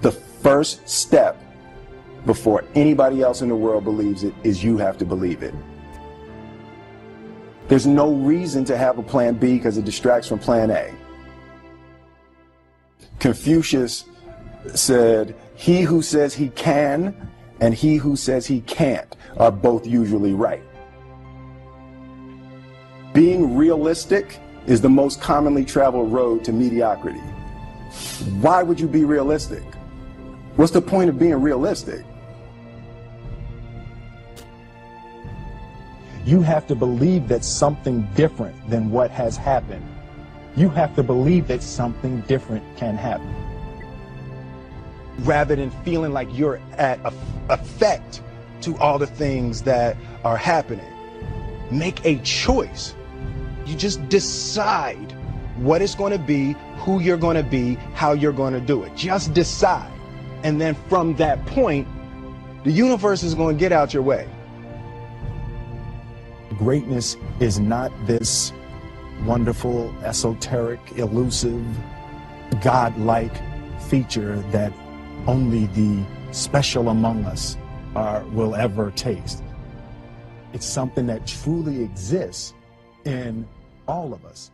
The first step before anybody else in the world believes it is you have to believe it. There's no reason to have a plan B because it distracts from plan A. Confucius said, he who says he can and he who says he can't are both usually right. Being realistic is the most commonly traveled road to mediocrity. Why would you be realistic? What's the point of being realistic? You have to believe that something different than what has happened. You have to believe that something different can happen. Rather than feeling like you're at effect to all the things that are happening, make a choice. You just decide what it's going to be, who you're going to be, how you're going to do it. Just decide. And then from that point, the universe is going to get out your way. Greatness is not this wonderful, esoteric, elusive, God-like feature that only the special among us will ever taste. It's something that truly exists in all of us.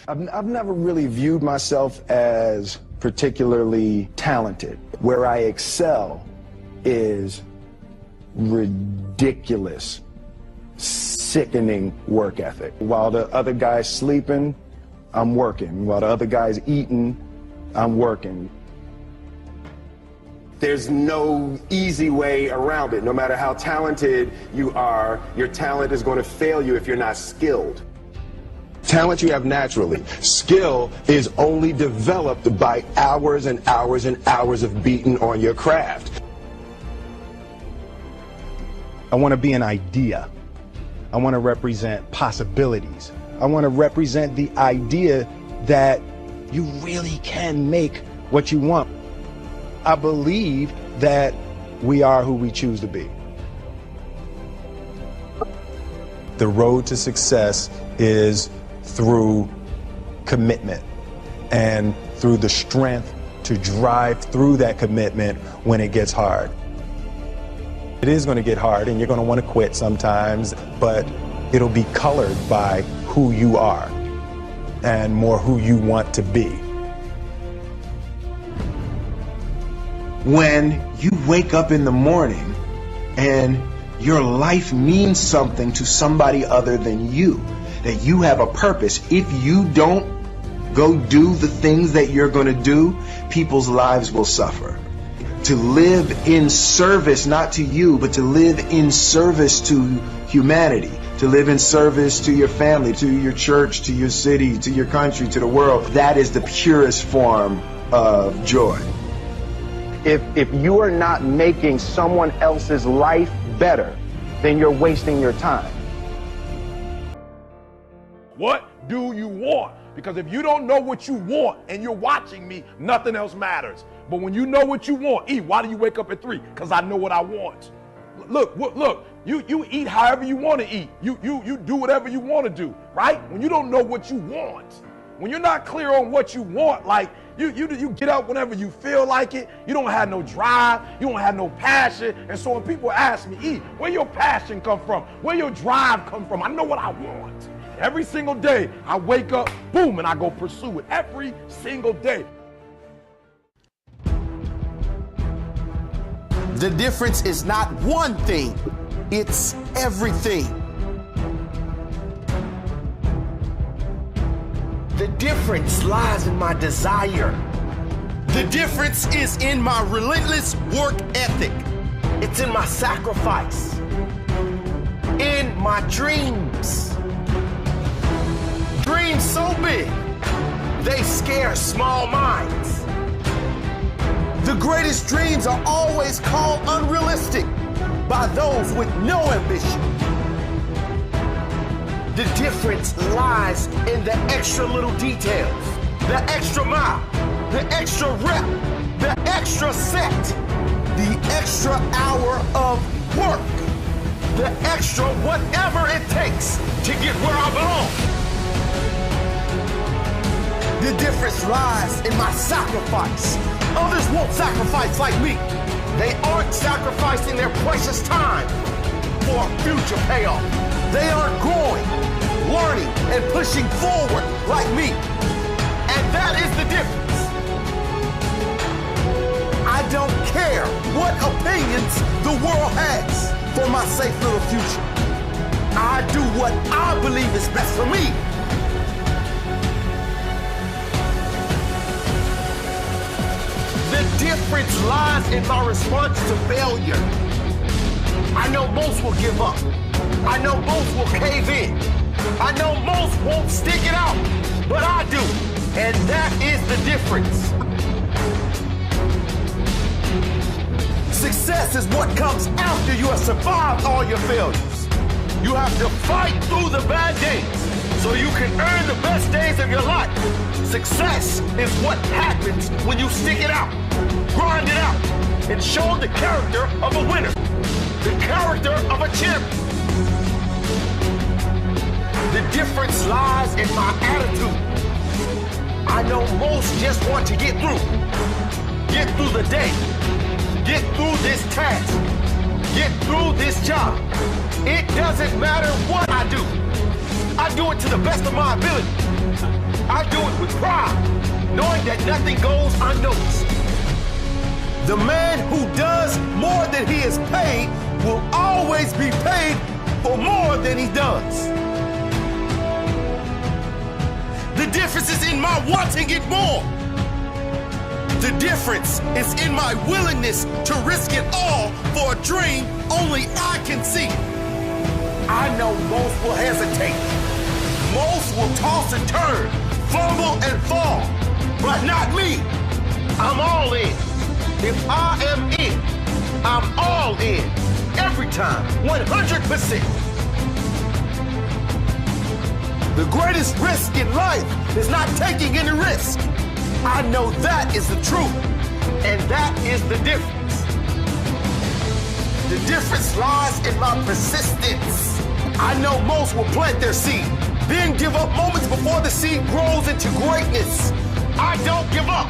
I've never really viewed myself as particularly talented. Where I excel is ridiculous, sickening work ethic. While the other guy's sleeping, I'm working. While the other guy's eating, I'm working. There's no easy way around it. No matter how talented you are, your talent is going to fail you if you're not skilled. Talent you have naturally. Skill is only developed by hours and hours and hours of beating on your craft. I want to be an idea. I want to represent possibilities. I want to represent the idea that you really can make what you want. I believe that we are who we choose to be. The road to success is through commitment and through the strength to drive through that commitment when it gets hard. It is going to get hard and you're going to want to quit sometimes, but it'll be colored by who you are and more who you want to be. When you wake up in the morning and your life means something to somebody other than you, that you have a purpose. If you don't go do the things that you're going to do, people's lives will suffer. To live in service, not to you, but to live in service to humanity, to live in service to your family, to your church, to your city, to your country, to the world. That is the purest form of joy. If you are not making someone else's life better, then you're wasting your time. What do you want? Because if you don't know what you want and you're watching me, nothing else matters. But when you know what you want, why do you wake up at 3? Because I know what I want. Look, you eat however you want to eat. You do whatever you want to do, right? When you don't know what you want, when you're not clear on what you want, like you get up whenever you feel like it, you don't have no drive, you don't have no passion. And so when people ask me, where your passion come from? Where your drive come from? I know what I want. Every single day, I wake up, boom, and I go pursue it every single day. The difference is not one thing, it's everything. The difference lies in my desire. The difference is in my relentless work ethic. It's in my sacrifice, in my dreams. Dreams so big, they scare small minds. The greatest dreams are always called unrealistic by those with no ambition. The difference lies in the extra little details, the extra mile, the extra rep, the extra set, the extra hour of work, the extra whatever it takes to get where I belong. The difference lies in my sacrifice. Others won't sacrifice like me. They aren't sacrificing their precious time for a future payoff. They aren't growing, learning, and pushing forward like me. And that is the difference. I don't care what opinions the world has for my safe little future. I do what I believe is best for me. The difference lies in my response to failure. I know most will give up. I know most will cave in. I know most won't stick it out, but I do. And that is the difference. Success is what comes after you have survived all your failures. You have to fight through the bad days so you can earn the best days of your life. Success is what happens when you stick it out, grind it out, and show the character of a winner, the character of a champion. The difference lies in my attitude. I know most just want to get through the day, get through this task, get through this job. It doesn't matter what I do. I do it to the best of my ability. I do it with pride, knowing that nothing goes unnoticed. The man who does more than he is paid will always be paid for more than he does. The difference is in my wanting it more. The difference is in my willingness to risk it all for a dream only I can see. I know most will hesitate. Most will toss and turn, fumble and fall, but not me. I'm all in. If I am in, I'm all in. Every time, 100%. The greatest risk in life is not taking any risk. I know that is the truth, and that is the difference. The difference lies in my persistence. I know most will plant their seed, then give up moments before the seed grows into greatness. I don't give up.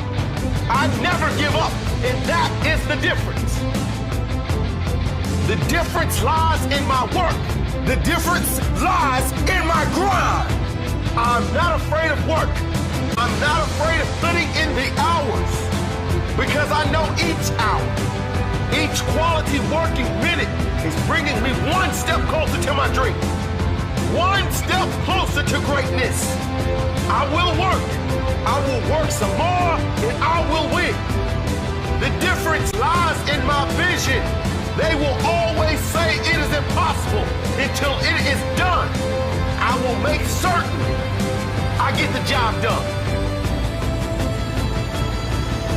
I never give up, and that is the difference. The difference lies in my work. The difference lies in my grind. I'm not afraid of work. I'm not afraid of putting in the hours because I know each hour, each quality working minute is bringing me one step closer to my dream, one step closer to greatness. I will work. I will work some more and I will win. The difference lies in my vision. They will always say it is impossible until it is done. I will make certain I get the job done.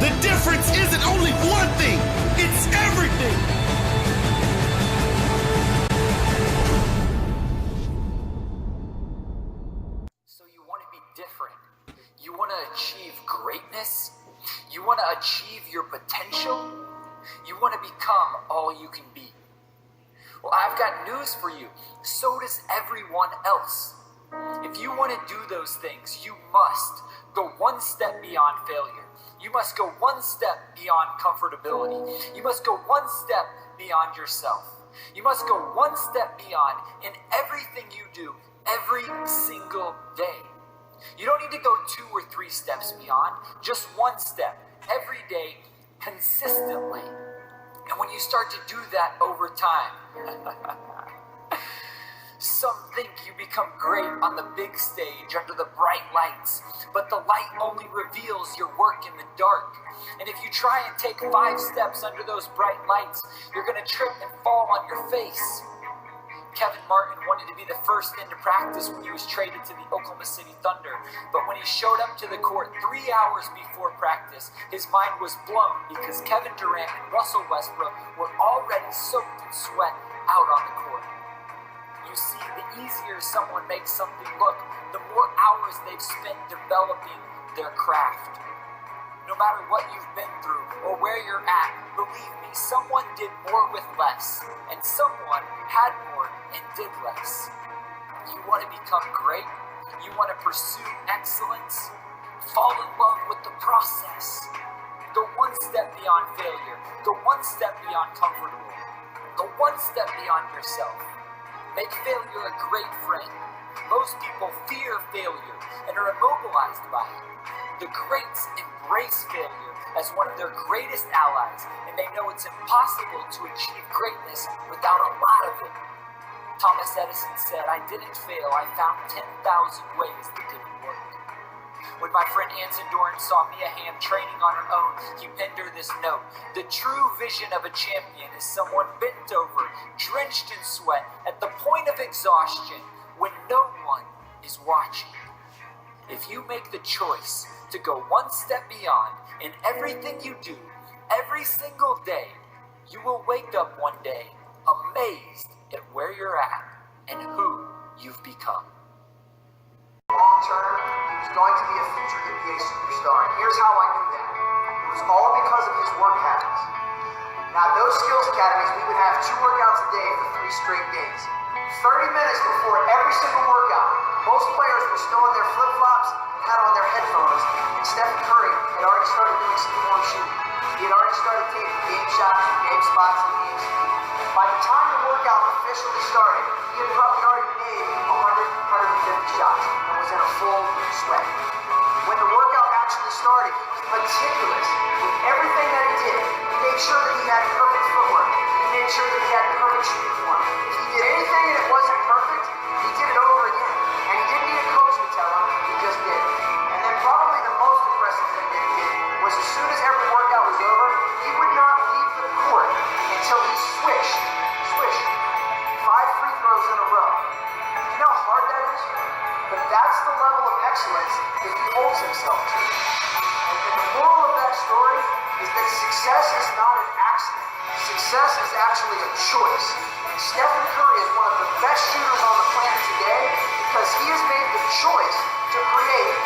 The difference isn't only one thing, it's everything. So you want to be different. You want to achieve greatness. You want to achieve your potential. You want to become all you can be. Well, I've got news for you. So does everyone else. If you want to do those things, you must go one step beyond failure. You must go one step beyond comfortability. You must go one step beyond yourself. You must go one step beyond in everything you do every single day. You don't need to go 2 or 3 steps beyond, just one step every day consistently. And when you start to do that over time, some think you become great on the big stage under the bright lights, but the light only reveals your work in the dark. And if you try and take 5 steps under those bright lights, you're going to trip and fall on your face. Kevin Martin wanted to be the first into practice when he was traded to the Oklahoma City Thunder, but when he showed up to the court 3 hours before practice, his mind was blown because Kevin Durant and Russell Westbrook were already soaked in sweat out on the court. You see, the easier someone makes something look, the more hours they've spent developing their craft. No matter what you've been through or where you're at, believe me, someone did more with less, and someone had more and did less. You want to become great? You want to pursue excellence? Fall in love with the process. The one step beyond failure. The one step beyond comfortable. The one step beyond yourself. Make failure a great friend. Most people fear failure and are immobilized by it. The greats embrace failure as one of their greatest allies, and they know it's impossible to achieve greatness without a lot of it. Thomas Edison said, "I didn't fail, I found 10,000 ways that didn't work." When my friend Anson Dorn saw Mia Hamm training on her own, he penned her this note: "The true vision of a champion is someone bent over, drenched in sweat, at the point of exhaustion, when no one is watching." If you make the choice to go one step beyond in everything you do, every single day, you will wake up one day amazed at where you're at and who you've become. Long term, he was going to be a future NBA superstar. And here's how I knew that. It was all because of his work habits. Now, those skills academies, we would have 2 workouts a day for 3 straight days. 30 minutes before every single workout, most players were still in their flip-flops and had on their headphones, and Stephen Curry had already started doing some form shooting. He had already started taking game shots from game spots and game speed. By the time the workout officially started, he had probably already made 100, 150 shots and was in a full sweat. When the workout actually started, he was meticulous with everything that he did. He made sure that he had perfect footwork. He made sure that he had perfect shooting form. If he did anything and it wasn't perfect, he did it over again. And he didn't need a coach to tell him, he just did it. And then probably the most impressive thing that he did was as soon as every workout was over, he would not leave the court until he swished 5 free throws in a row. You know how hard that is? But that's the level of excellence that he holds himself to. And the moral of that story is that success is not an accident. Success is actually a choice. And Stephen Curry is one of the best shooters on the planet today because he has made the choice to create